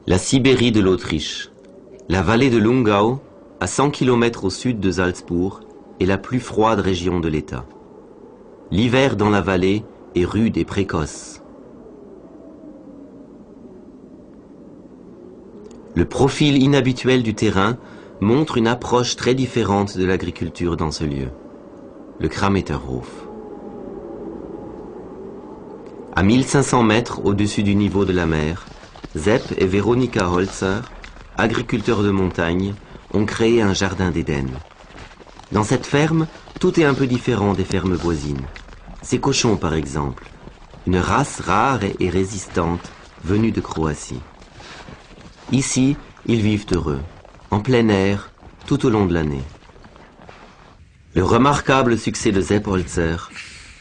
La Sibérie de l'Autriche. La vallée de Lungau, à 100 km au sud de Salzbourg, est la plus froide région de l'État. L'hiver dans la vallée est rude et précoce. Le profil inhabituel du terrain montre une approche très différente de l'agriculture dans ce lieu. Le Krameterhof. À 1500 mètres au-dessus du niveau de la mer, Sepp et Veronika Holzer, agriculteurs de montagne, ont créé un jardin d'Éden. Dans cette ferme, tout est un peu différent des fermes voisines. Ces cochons, par exemple, une race rare et résistante venue de Croatie. Ici, ils vivent heureux, en plein air, tout au long de l'année. Le remarquable succès de Sepp Holzer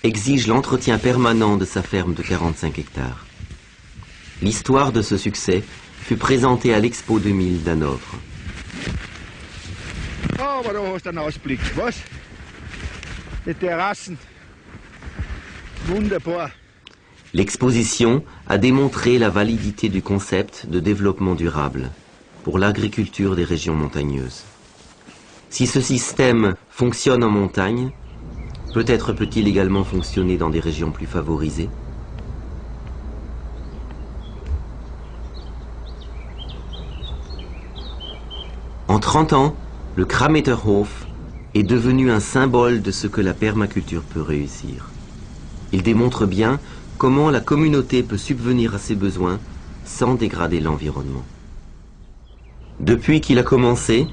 exige l'entretien permanent de sa ferme de 45 hectares. L'histoire de ce succès fut présentée à l'Expo 2000 d'Hanovre. Oh, maar daar is een Ausblick, was? Die Terrassen. Wunderbar. L'exposition a démontré la validité du concept de développement durable pour l'agriculture des régions montagneuses. Si ce système fonctionne en montagne, peut-être peut-il également fonctionner dans des régions plus favorisées. En 30 ans, le Krameterhof est devenu un symbole de ce que la permaculture peut réussir. Il démontre bien comment la communauté peut subvenir à ses besoins sans dégrader l'environnement. Depuis qu'il a commencé,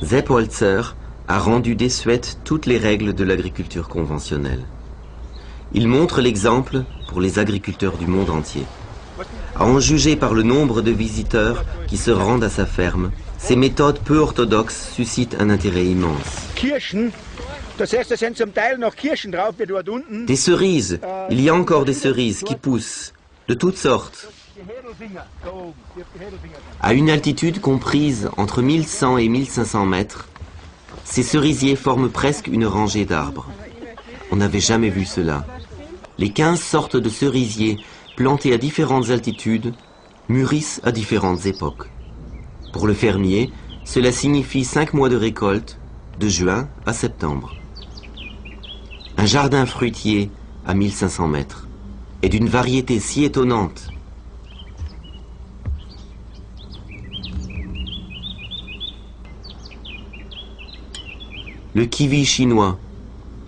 Sepp Holzer a rendu désuètes toutes les règles de l'agriculture conventionnelle. Il montre l'exemple pour les agriculteurs du monde entier. À en juger par le nombre de visiteurs qui se rendent à sa ferme, ces méthodes peu orthodoxes suscitent un intérêt immense. Des cerises, il y a encore des cerises qui poussent, de toutes sortes. À une altitude comprise entre 1100 et 1500 mètres, ces cerisiers forment presque une rangée d'arbres. On n'avait jamais vu cela. Les 15 sortes de cerisiers plantés à différentes altitudes mûrissent à différentes époques. Pour le fermier, cela signifie 5 mois de récolte, de juin à septembre. Un jardin fruitier à 1500 mètres est d'une variété si étonnante. Le kiwi chinois,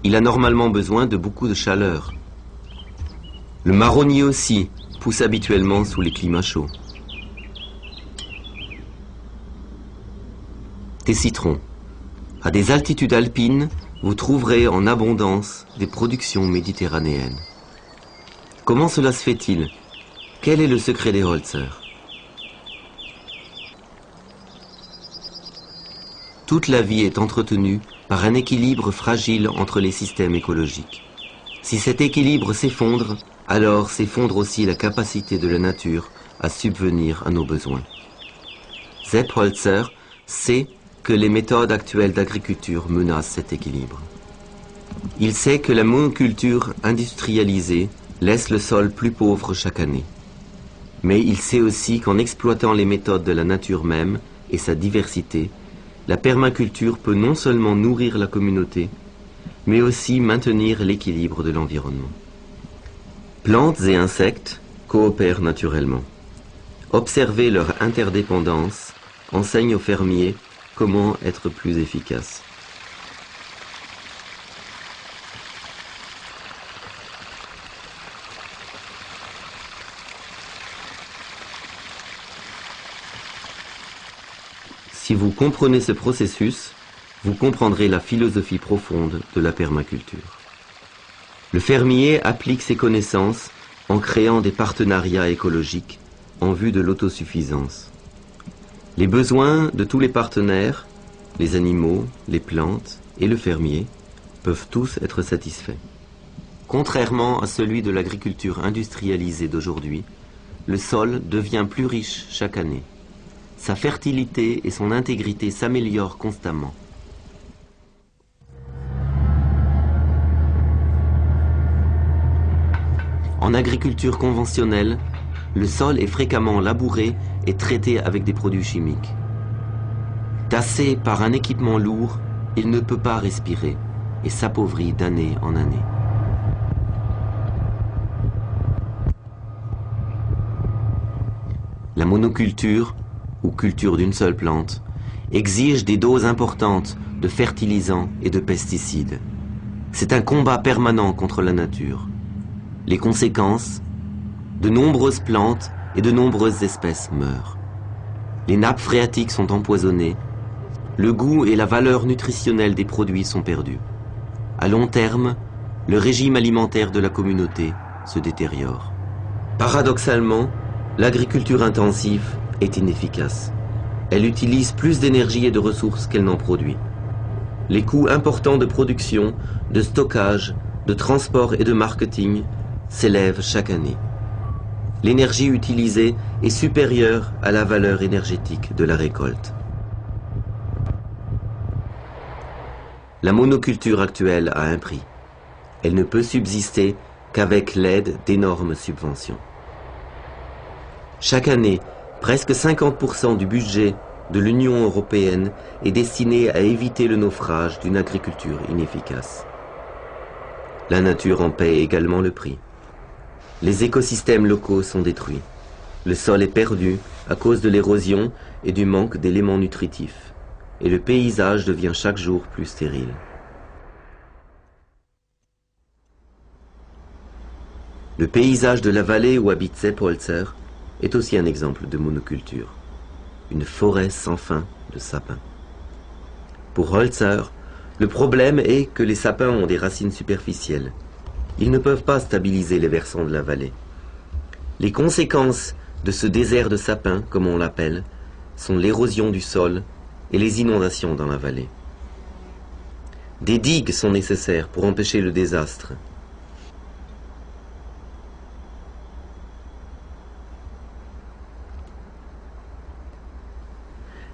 il a normalement besoin de beaucoup de chaleur. Le marronnier aussi pousse habituellement sous les climats chauds. Des citrons. À des altitudes alpines, vous trouverez en abondance des productions méditerranéennes. Comment cela se fait-il? Quel est le secret des Holzer? Toute la vie est entretenue par un équilibre fragile entre les systèmes écologiques. Si cet équilibre s'effondre, alors s'effondre aussi la capacité de la nature à subvenir à nos besoins. Sepp Holzer sait que les méthodes actuelles d'agriculture menacent cet équilibre. Il sait que la monoculture industrialisée laisse le sol plus pauvre chaque année. Mais il sait aussi qu'en exploitant les méthodes de la nature même et sa diversité, la permaculture peut non seulement nourrir la communauté, mais aussi maintenir l'équilibre de l'environnement. Plantes et insectes coopèrent naturellement. Observer leur interdépendance enseigne aux fermiers comment être plus efficace. Si vous comprenez ce processus, vous comprendrez la philosophie profonde de la permaculture. Le fermier applique ses connaissances en créant des partenariats écologiques en vue de l'autosuffisance. Les besoins de tous les partenaires, les animaux, les plantes et le fermier, peuvent tous être satisfaits. Contrairement à celui de l'agriculture industrialisée d'aujourd'hui, le sol devient plus riche chaque année. Sa fertilité et son intégrité s'améliorent constamment. En agriculture conventionnelle, le sol est fréquemment labouré et traité avec des produits chimiques. Tassé par un équipement lourd, il ne peut pas respirer et s'appauvrit d'année en année. La monoculture, ou culture d'une seule plante, exige des doses importantes de fertilisants et de pesticides. C'est un combat permanent contre la nature. Les conséquences, de nombreuses plantes et de nombreuses espèces meurent. Les nappes phréatiques sont empoisonnées. Le goût et la valeur nutritionnelle des produits sont perdus. À long terme, le régime alimentaire de la communauté se détériore. Paradoxalement, l'agriculture intensive est inefficace. Elle utilise plus d'énergie et de ressources qu'elle n'en produit. Les coûts importants de production, de stockage, de transport et de marketing s'élèvent chaque année. L'énergie utilisée est supérieure à la valeur énergétique de la récolte. La monoculture actuelle a un prix. Elle ne peut subsister qu'avec l'aide d'énormes subventions. Chaque année, presque 50% du budget de l'Union européenne est destiné à éviter le naufrage d'une agriculture inefficace. La nature en paie également le prix. Les écosystèmes locaux sont détruits. Le sol est perdu à cause de l'érosion et du manque d'éléments nutritifs. Et le paysage devient chaque jour plus stérile. Le paysage de la vallée où habite Sepp Holzer est aussi un exemple de monoculture. Une forêt sans fin de sapins. Pour Holzer, le problème est que les sapins ont des racines superficielles. Ils ne peuvent pas stabiliser les versants de la vallée. Les conséquences de ce désert de sapins, comme on l'appelle, sont l'érosion du sol et les inondations dans la vallée. Des digues sont nécessaires pour empêcher le désastre.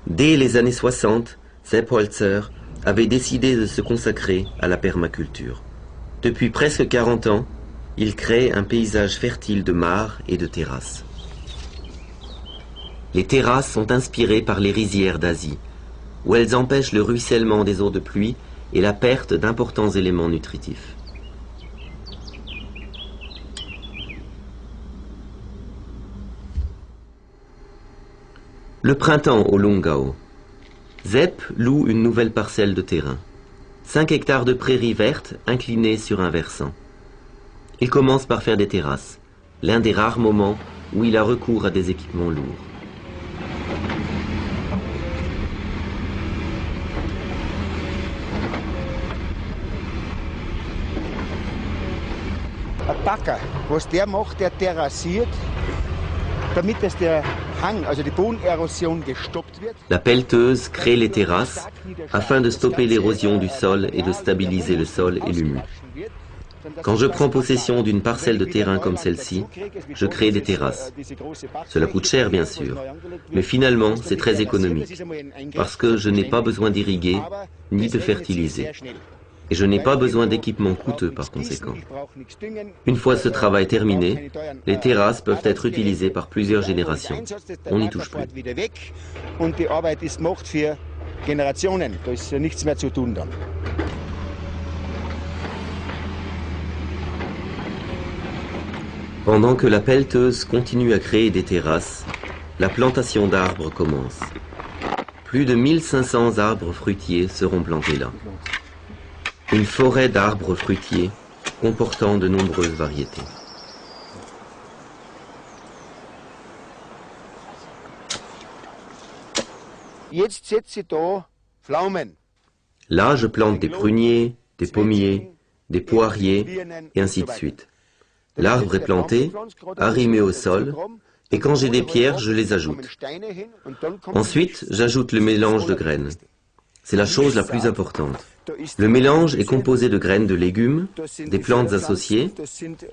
Dès les années 60, Sepp Holzer avait décidé de se consacrer à la permaculture. Depuis presque 40 ans, il crée un paysage fertile de mares et de terrasses. Les terrasses sont inspirées par les rizières d'Asie, où elles empêchent le ruissellement des eaux de pluie et la perte d'importants éléments nutritifs. Le printemps au Lungau. Sepp loue une nouvelle parcelle de terrain. 5 hectares de prairies vertes inclinées sur un versant. Il commence par faire des terrasses, l'un des rares moments où il a recours à des équipements lourds. Ein Bagger, was der macht, der terrassiert, damit das der Hang, also die Bodenerosion gestoppt wird. La pelleteuse crée les terrasses afin de stopper l'érosion du sol et de stabiliser le sol et l'humus. Quand je prends possession d'une parcelle de terrain comme celle-ci, je crée des terrasses. Cela coûte cher bien sûr, mais finalement c'est très économique, parce que je n'ai pas besoin d'irriguer ni de fertiliser. Et je n'ai pas besoin d'équipements coûteux par conséquent. Une fois ce travail terminé, les terrasses peuvent être utilisées par plusieurs générations. On n'y touche plus. Pendant que la pelleteuse continue à créer des terrasses, la plantation d'arbres commence. Plus de 1500 arbres fruitiers seront plantés là. Une forêt d'arbres fruitiers comportant de nombreuses variétés. Là, je plante des pruniers, des pommiers, des poiriers, et ainsi de suite. L'arbre est planté, arrimé au sol, et quand j'ai des pierres, je les ajoute. Ensuite, j'ajoute le mélange de graines. C'est la chose la plus importante. Le mélange est composé de graines de légumes, des plantes associées,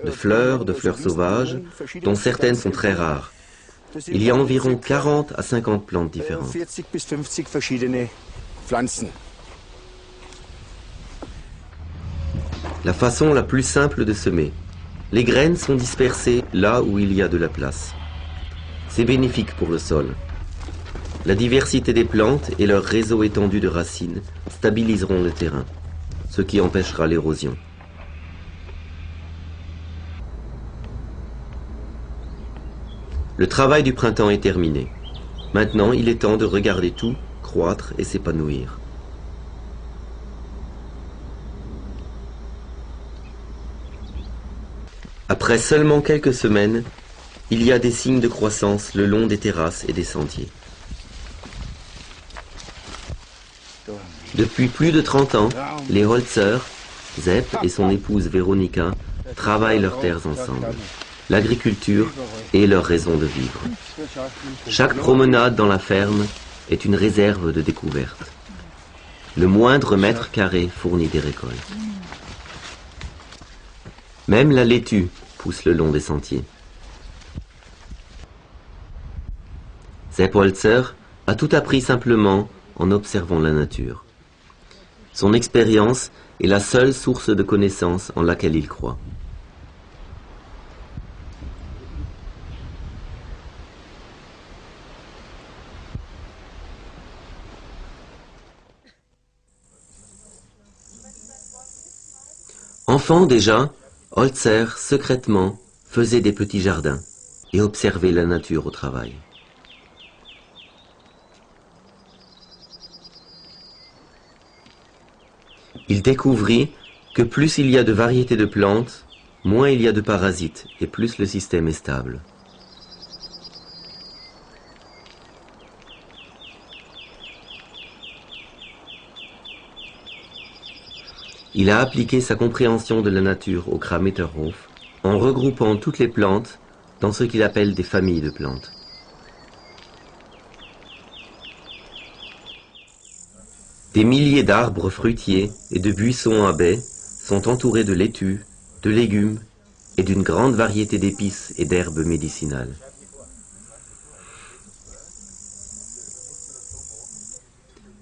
de fleurs sauvages, dont certaines sont très rares. Il y a environ 40 à 50 plantes différentes. La façon la plus simple de semer. Les graines sont dispersées là où il y a de la place. C'est bénéfique pour le sol. La diversité des plantes et leur réseau étendu de racines stabiliseront le terrain, ce qui empêchera l'érosion. Le travail du printemps est terminé. Maintenant, il est temps de regarder tout croître et s'épanouir. Après seulement quelques semaines, il y a des signes de croissance le long des terrasses et des sentiers. Depuis plus de 30 ans, les Holzer, Sepp et son épouse Veronika, travaillent leurs terres ensemble. L'agriculture est leur raison de vivre. Chaque promenade dans la ferme est une réserve de découverte. Le moindre mètre carré fournit des récoltes. Même la laitue pousse le long des sentiers. Sepp Holzer a tout appris simplement en observant la nature. Son expérience est la seule source de connaissances en laquelle il croit. Enfant déjà, Holzer, secrètement, faisait des petits jardins et observait la nature au travail. Il découvrit que plus il y a de variétés de plantes, moins il y a de parasites et plus le système est stable. Il a appliqué sa compréhension de la nature au Krammeterhof en regroupant toutes les plantes dans ce qu'il appelle des familles de plantes. Des milliers d'arbres fruitiers et de buissons à baies sont entourés de laitues, de légumes et d'une grande variété d'épices et d'herbes médicinales.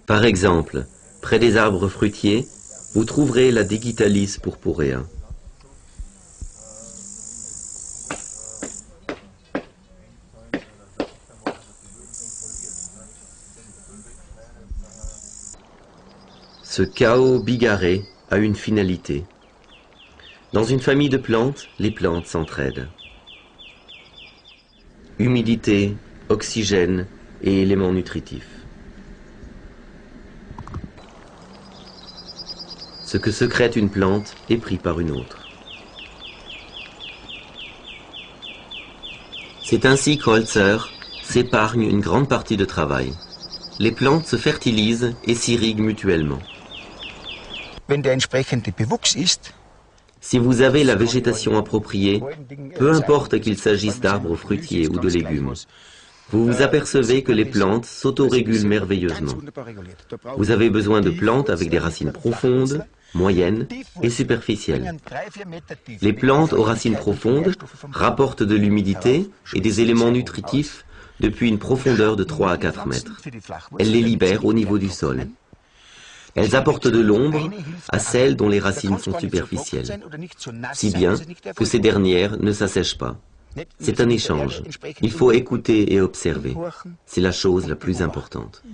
Par exemple, près des arbres fruitiers, vous trouverez la Digitalis purpurea. Ce chaos bigarré a une finalité. Dans une famille de plantes, les plantes s'entraident. Humidité, oxygène et éléments nutritifs. Ce que secrète une plante est pris par une autre. C'est ainsi qu'Holzer s'épargne une grande partie de travail. Les plantes se fertilisent et s'irriguent mutuellement. Si vous avez la végétation appropriée, peu importe qu'il s'agisse d'arbres fruitiers ou de légumes, vous vous apercevez que les plantes s'autorégulent merveilleusement. Vous avez besoin de plantes avec des racines profondes, moyennes et superficielles. Les plantes aux racines profondes rapportent de l'humidité et des éléments nutritifs depuis une profondeur de 3 à 4 mètres. Elles les libèrent au niveau du sol. Elles apportent de l'ombre à celles dont les racines sont superficielles, si bien que ces dernières ne s'assèchent pas. C'est un échange. Il faut écouter et observer. C'est la chose la plus importante.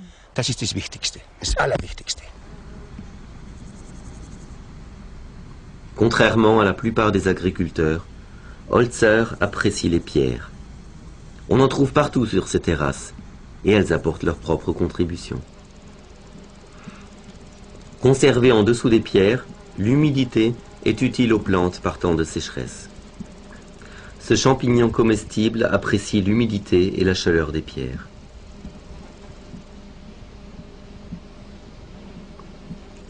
Contrairement à la plupart des agriculteurs, Holzer apprécie les pierres. On en trouve partout sur ces terrasses, et elles apportent leur propre contribution. Conservée en dessous des pierres, l'humidité est utile aux plantes partant de sécheresse. Ce champignon comestible apprécie l'humidité et la chaleur des pierres.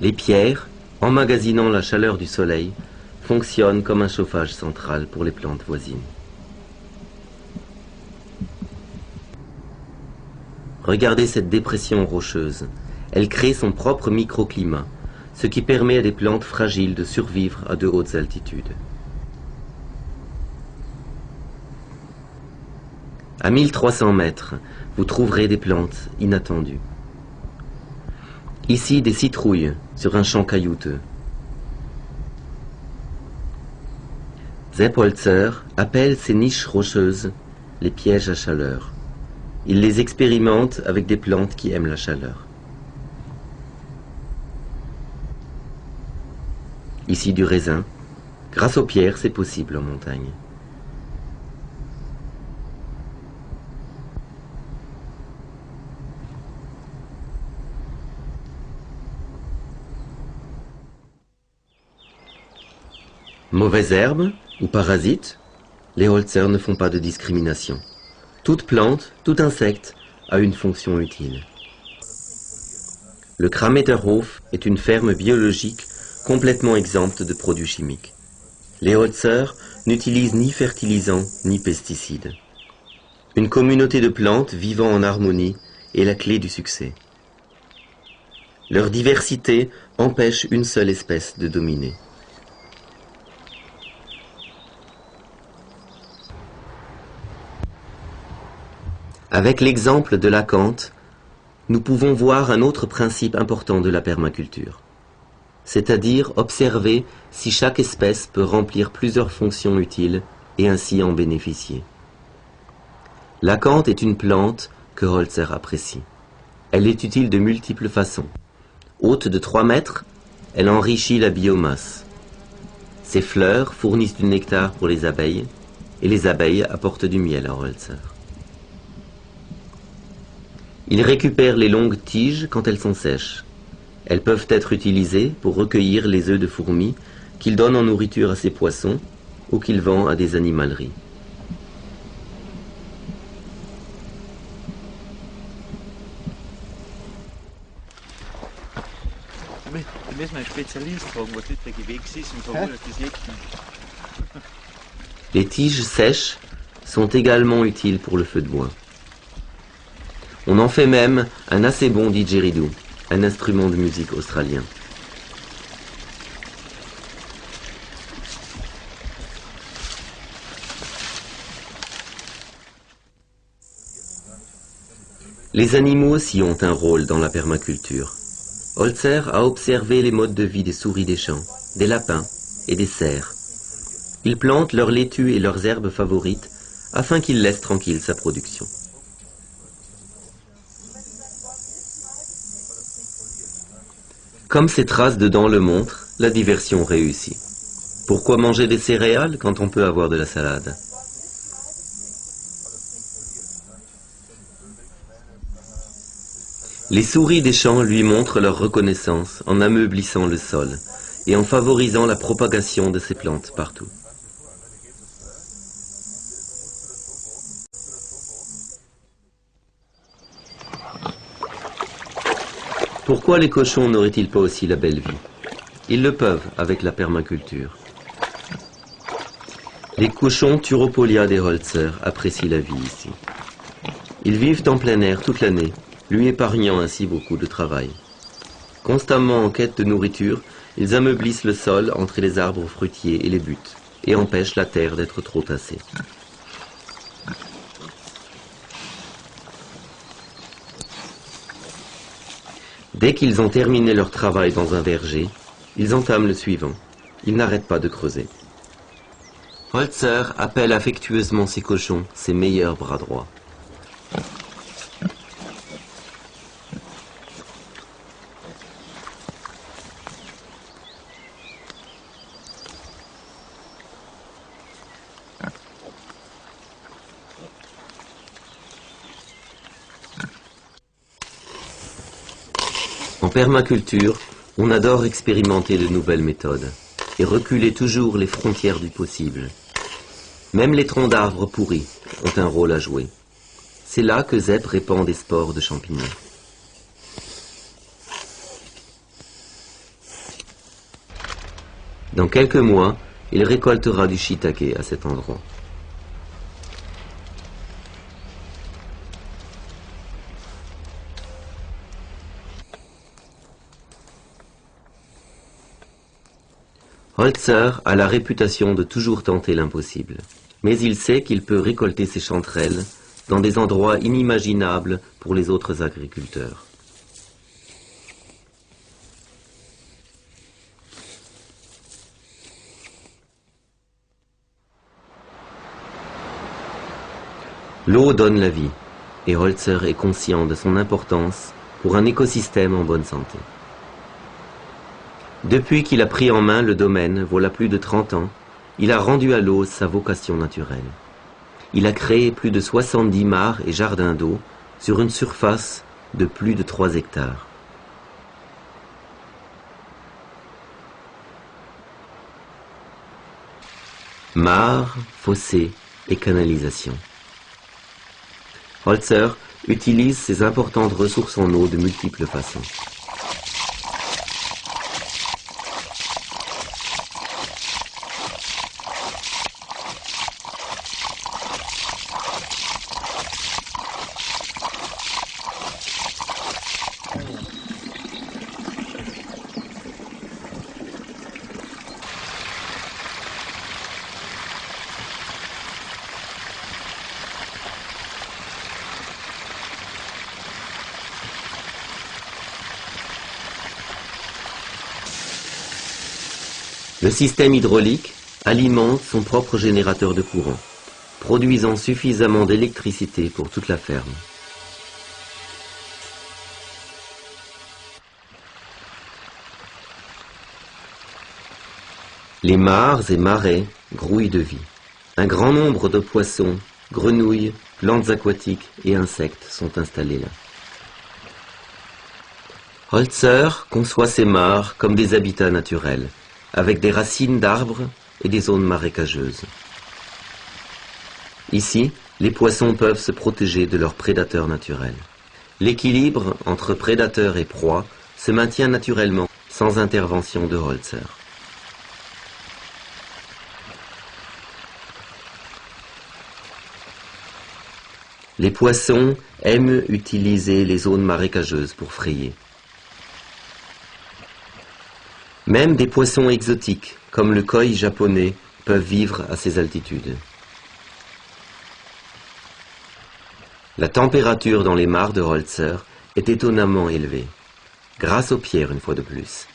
Les pierres, emmagasinant la chaleur du soleil, fonctionnent comme un chauffage central pour les plantes voisines. Regardez cette dépression rocheuse. Elle crée son propre microclimat, ce qui permet à des plantes fragiles de survivre à de hautes altitudes. À 1300 mètres, vous trouverez des plantes inattendues. Ici, des citrouilles sur un champ caillouteux. Sepp Holzer appelle ces niches rocheuses les pièges à chaleur. Il les expérimente avec des plantes qui aiment la chaleur. Ici du raisin. Grâce aux pierres, c'est possible en montagne. Mauvaises herbes ou parasites, les Holzer ne font pas de discrimination. Toute plante, tout insecte a une fonction utile. Le Krameterhof est une ferme biologique complètement exempte de produits chimiques. Les Holzer n'utilisent ni fertilisants ni pesticides. Une communauté de plantes vivant en harmonie est la clé du succès. Leur diversité empêche une seule espèce de dominer. Avec l'exemple de l'acanthe, nous pouvons voir un autre principe important de la permaculture, c'est-à-dire observer si chaque espèce peut remplir plusieurs fonctions utiles et ainsi en bénéficier. L'acanthe est une plante que Holzer apprécie. Elle est utile de multiples façons. Haute de 3 mètres, elle enrichit la biomasse. Ses fleurs fournissent du nectar pour les abeilles et les abeilles apportent du miel à Holzer. Il récupère les longues tiges quand elles sont sèches. Elles peuvent être utilisées pour recueillir les œufs de fourmis qu'il donne en nourriture à ses poissons ou qu'il vend à des animaleries. Les tiges sèches sont également utiles pour le feu de bois. On en fait même un assez bon didgeridoo, un instrument de musique australien. Les animaux aussi ont un rôle dans la permaculture. Holzer a observé les modes de vie des souris des champs, des lapins et des cerfs. Ils plantent leurs laitues et leurs herbes favorites afin qu'ils laissent tranquille sa production. Comme ces traces dedans le montrent, la diversion réussit. Pourquoi manger des céréales quand on peut avoir de la salade? Les souris des champs lui montrent leur reconnaissance en ameublissant le sol et en favorisant la propagation de ces plantes partout. Pourquoi les cochons n'auraient-ils pas aussi la belle vie? Ils le peuvent avec la permaculture. Les cochons Thyropolia des Holzer apprécient la vie ici. Ils vivent en plein air toute l'année, lui épargnant ainsi beaucoup de travail. Constamment en quête de nourriture, ils ameublissent le sol entre les arbres fruitiers et les buttes, et empêchent la terre d'être trop tassée. Dès qu'ils ont terminé leur travail dans un verger, ils entament le suivant. Ils n'arrêtent pas de creuser. Holzer appelle affectueusement ses cochons ses meilleurs bras droits. En permaculture, on adore expérimenter de nouvelles méthodes et reculer toujours les frontières du possible. Même les troncs d'arbres pourris ont un rôle à jouer. C'est là que Zepp répand des spores de champignons. Dans quelques mois, il récoltera du shiitake à cet endroit. Holzer a la réputation de toujours tenter l'impossible, mais il sait qu'il peut récolter ses chanterelles dans des endroits inimaginables pour les autres agriculteurs. L'eau donne la vie. et Holzer est conscient de son importance pour un écosystème en bonne santé. Depuis qu'il a pris en main le domaine, voilà plus de 30 ans, il a rendu à l'eau sa vocation naturelle. Il a créé plus de 70 mares et jardins d'eau sur une surface de plus de 3 hectares. Mares, fossés et canalisations. Holzer utilise ces importantes ressources en eau de multiples façons. Le système hydraulique alimente son propre générateur de courant, produisant suffisamment d'électricité pour toute la ferme. Les mares et marais grouillent de vie. Un grand nombre de poissons, grenouilles, plantes aquatiques et insectes sont installés là. Holzer conçoit ces mares comme des habitats naturels, avec des racines d'arbres et des zones marécageuses. Ici, les poissons peuvent se protéger de leurs prédateurs naturels. L'équilibre entre prédateurs et proies se maintient naturellement sans intervention de Holzer. Les poissons aiment utiliser les zones marécageuses pour frayer. Même des poissons exotiques, comme le koi japonais, peuvent vivre à ces altitudes. La température dans les mares de Holzer est étonnamment élevée, grâce aux pierres une fois de plus,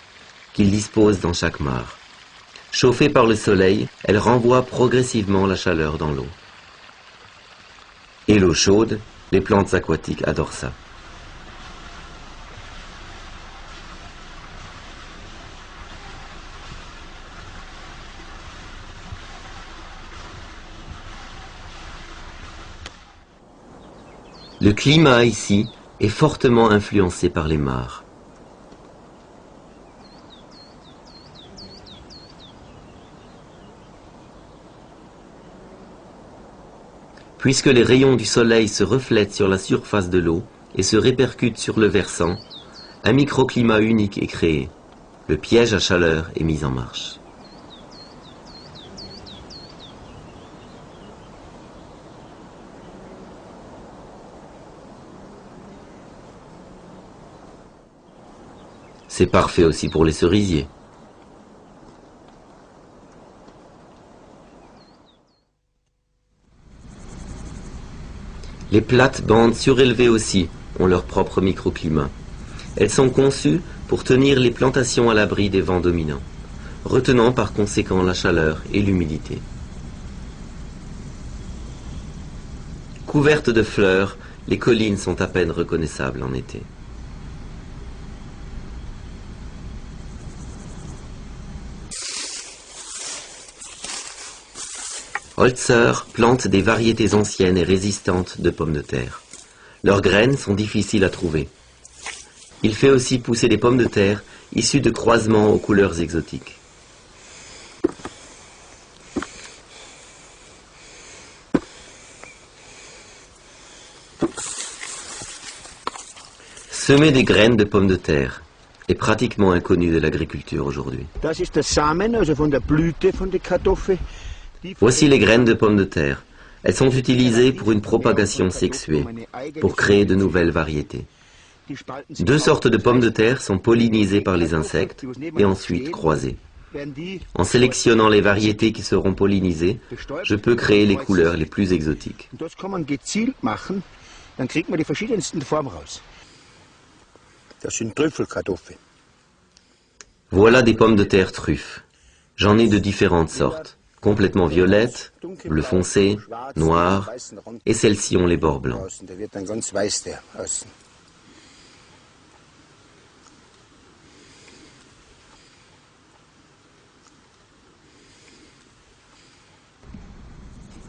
qu'il dispose dans chaque mare. Chauffée par le soleil, elle renvoie progressivement la chaleur dans l'eau. Et l'eau chaude, les plantes aquatiques adorent ça. Le climat ici est fortement influencé par les mares. Puisque les rayons du soleil se reflètent sur la surface de l'eau et se répercutent sur le versant, un microclimat unique est créé. Le piège à chaleur est mis en marche. C'est parfait aussi pour les cerisiers. Les plates-bandes surélevées aussi ont leur propre microclimat. Elles sont conçues pour tenir les plantations à l'abri des vents dominants, retenant par conséquent la chaleur et l'humidité. Couvertes de fleurs, les collines sont à peine reconnaissables en été. Holzer plante des variétés anciennes et résistantes de pommes de terre. Leurs graines sont difficiles à trouver. Il fait aussi pousser des pommes de terre issues de croisements aux couleurs exotiques. Semer des graines de pommes de terre est pratiquement inconnu de l'agriculture aujourd'hui. Voici les graines de pommes de terre. Elles sont utilisées pour une propagation sexuée, pour créer de nouvelles variétés. 2 sortes de pommes de terre sont pollinisées par les insectes et ensuite croisées. En sélectionnant les variétés qui seront pollinisées, je peux créer les couleurs les plus exotiques. Voilà des pommes de terre truffes. J'en ai de différentes sortes, complètement violettes, bleu foncé, noires, et celles-ci ont les bords blancs.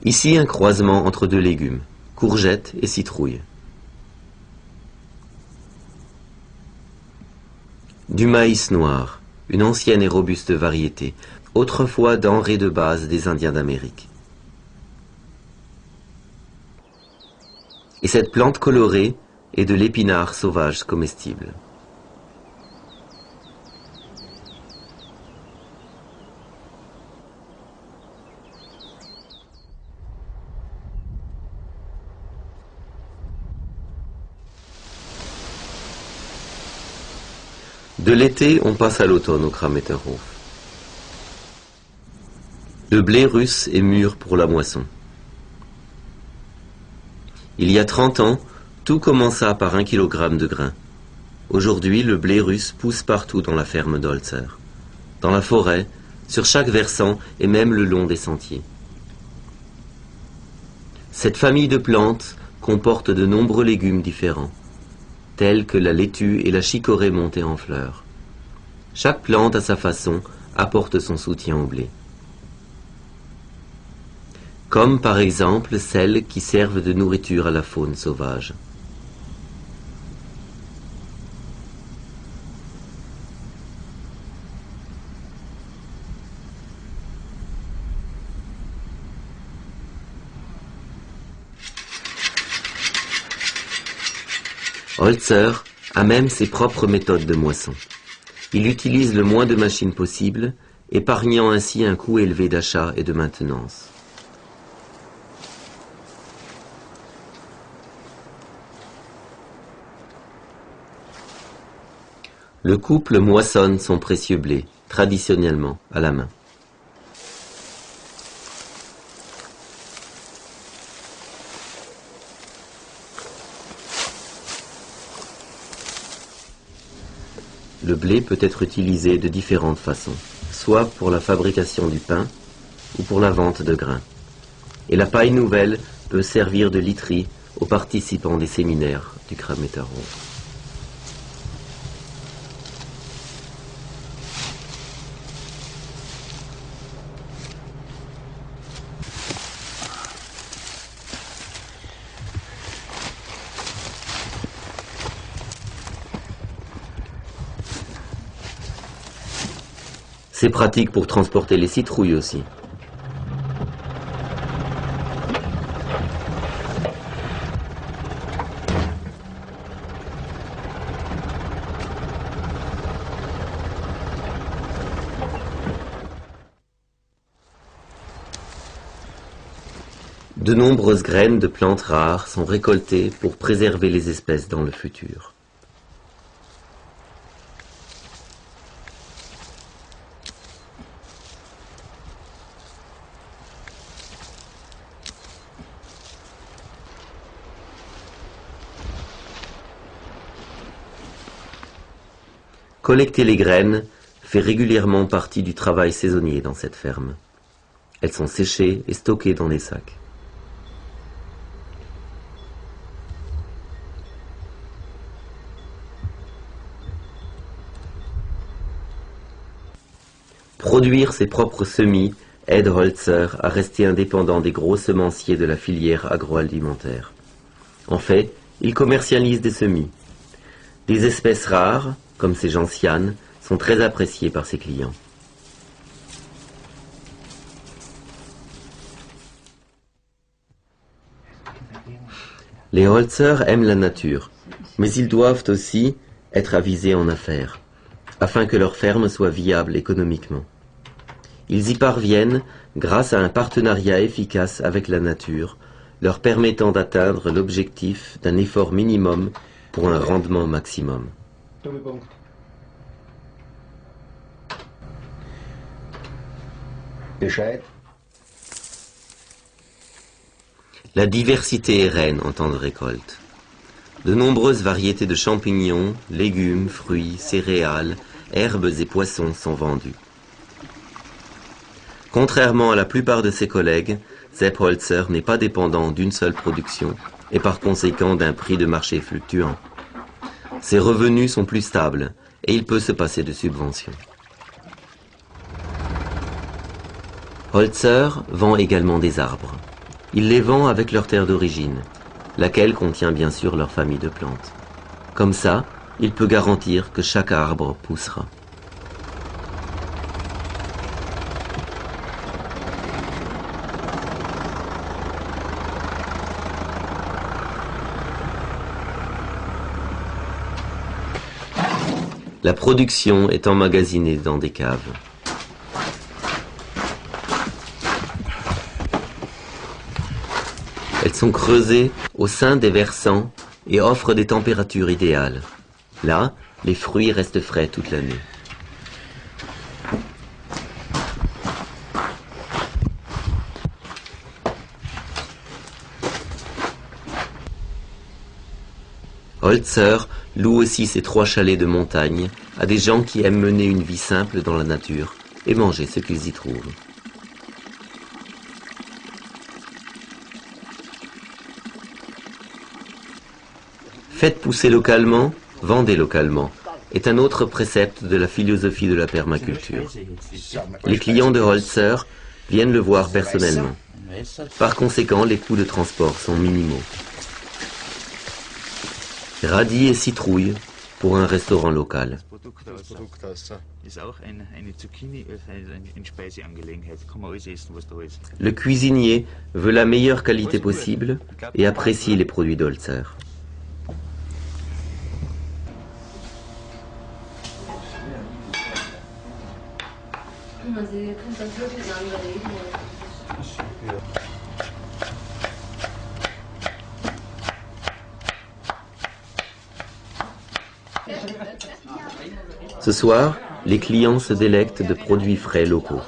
Ici, un croisement entre deux légumes, courgettes et citrouilles. Du maïs noir, une ancienne et robuste variété, autrefois denrée de base des Indiens d'Amérique. Et cette plante colorée est de l'épinard sauvage comestible. De l'été, on passe à l'automne au Krammeterhof. Le blé russe est mûr pour la moisson. Il y a 30 ans, tout commença par 1 kilogramme de grains. Aujourd'hui, le blé russe pousse partout dans la ferme d'Holzer, dans la forêt, sur chaque versant et même le long des sentiers. Cette famille de plantes comporte de nombreux légumes différents, tels que la laitue et la chicorée montée en fleurs. Chaque plante, à sa façon, apporte son soutien au blé. Comme par exemple celles qui servent de nourriture à la faune sauvage. Holzer a même ses propres méthodes de moisson. Il utilise le moins de machines possible, épargnant ainsi un coût élevé d'achat et de maintenance. Le couple moissonne son précieux blé, traditionnellement, à la main. Le blé peut être utilisé de différentes façons, soit pour la fabrication du pain ou pour la vente de grains. Et la paille nouvelle peut servir de literie aux participants des séminaires du Krammeterhof. C'est pratique pour transporter les citrouilles aussi. De nombreuses graines de plantes rares sont récoltées pour préserver les espèces dans le futur. Collecter les graines fait régulièrement partie du travail saisonnier dans cette ferme. Elles sont séchées et stockées dans des sacs. Produire ses propres semis aide Holzer à rester indépendant des gros semenciers de la filière agroalimentaire. En fait, il commercialise des semis. Des espèces rares, comme ces gentianes, sont très appréciées par ses clients. Les Holzer aiment la nature, mais ils doivent aussi être avisés en affaires, afin que leur ferme soit viable économiquement. Ils y parviennent grâce à un partenariat efficace avec la nature, leur permettant d'atteindre l'objectif d'un effort minimum pour un rendement maximum. La diversité est reine en temps de récolte. De nombreuses variétés de champignons, légumes, fruits, céréales, herbes et poissons sont vendus. Contrairement à la plupart de ses collègues, Sepp Holzer n'est pas dépendant d'une seule production et par conséquent d'un prix de marché fluctuant. Ses revenus sont plus stables et il peut se passer de subventions. Holzer vend également des arbres. Il les vend avec leur terre d'origine, laquelle contient bien sûr leur famille de plantes. Comme ça, il peut garantir que chaque arbre poussera. La production est emmagasinée dans des caves. Elles sont creusées au sein des versants et offrent des températures idéales. Là, les fruits restent frais toute l'année. Holzer loue aussi ses 3 chalets de montagne à des gens qui aiment mener une vie simple dans la nature et manger ce qu'ils y trouvent. Faites pousser localement, vendez localement, est un autre précepte de la philosophie de la permaculture. Les clients de Holzer viennent le voir personnellement. Par conséquent, les coûts de transport sont minimaux. Radis et citrouilles pour un restaurant local. Le cuisinier veut la meilleure qualité possible et apprécie les produits d'Holzer. Ce soir, les clients se délectent de produits frais locaux.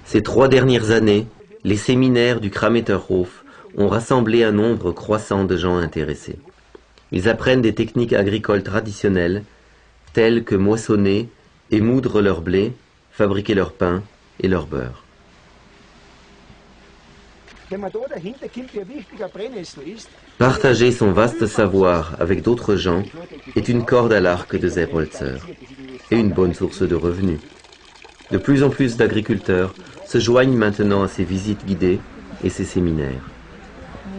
Ces 3 dernières années, les séminaires du Krameterhof ont rassemblé un nombre croissant de gens intéressés. Ils apprennent des techniques agricoles traditionnelles, telles que moissonner et moudre leur blé, fabriquer leur pain et leur beurre. Partager son vaste savoir avec d'autres gens est une corde à l'arc de Sepp Holzer et une bonne source de revenus. De plus en plus d'agriculteurs se joignent maintenant à ces visites guidées et ces séminaires.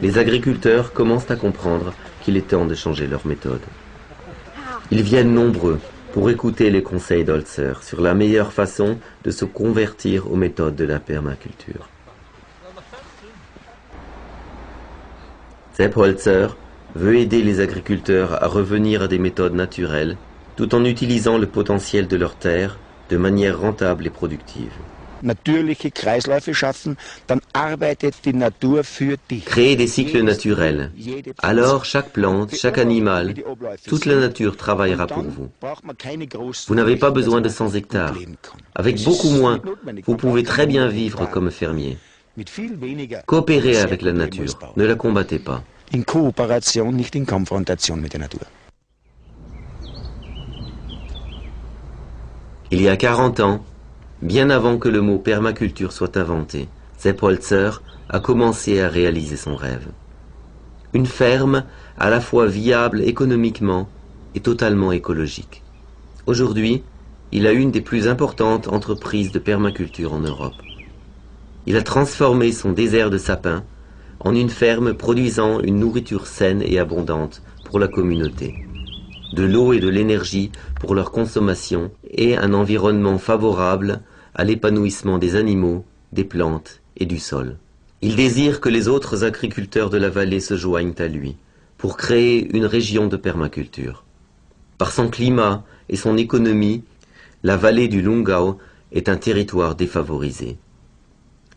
Les agriculteurs commencent à comprendre qu'il est temps de changer leur méthode. Ils viennent nombreux pour écouter les conseils d'Holzer sur la meilleure façon de se convertir aux méthodes de la permaculture. Sepp Holzer veut aider les agriculteurs à revenir à des méthodes naturelles tout en utilisant le potentiel de leurs terres de manière rentable et productive. Créer des cycles naturels. Alors chaque plante, chaque animal, toute la nature travaillera pour vous. Vous n'avez pas besoin de 100 hectares. Avec beaucoup moins, vous pouvez très bien vivre comme fermier. Coopérez avec la nature, ne la combattez pas. In Kooperation, nicht in Konfrontation mit der Natur. Il y a 40 ans, bien avant que le mot permaculture soit inventé, Sepp Holzer a commencé à réaliser son rêve. Une ferme à la fois viable économiquement et totalement écologique. Aujourd'hui, il a une des plus importantes entreprises de permaculture en Europe. Il a transformé son désert de sapins en une ferme produisant une nourriture saine et abondante pour la communauté, de l'eau et de l'énergie pour leur consommation et un environnement favorable à l'épanouissement des animaux, des plantes et du sol. Il désire que les autres agriculteurs de la vallée se joignent à lui pour créer une région de permaculture. Par son climat et son économie, la vallée du Lungau est un territoire défavorisé.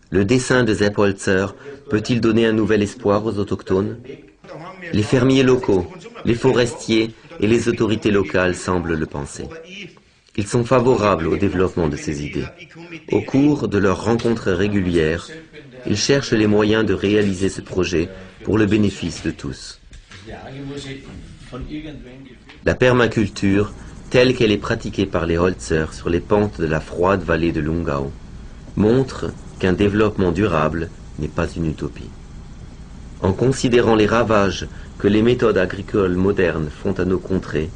Le dessein de Sepp Holzer peut-il donner un nouvel espoir aux autochtones? Les fermiers locaux, les forestiers et les autorités locales semblent le penser. Ils sont favorables au développement de ces idées. Au cours de leurs rencontres régulières, ils cherchent les moyens de réaliser ce projet pour le bénéfice de tous. La permaculture, telle qu'elle est pratiquée par les Holzer sur les pentes de la froide vallée de Lungau, montre qu'un développement durable n'est pas une utopie. En considérant les ravages que les méthodes agricoles modernes font à nos contrées,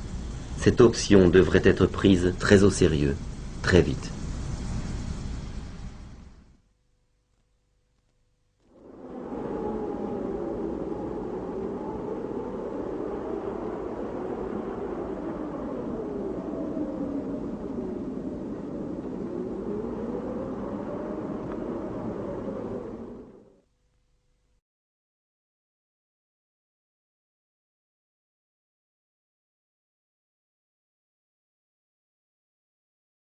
cette option devrait être prise très au sérieux, très vite.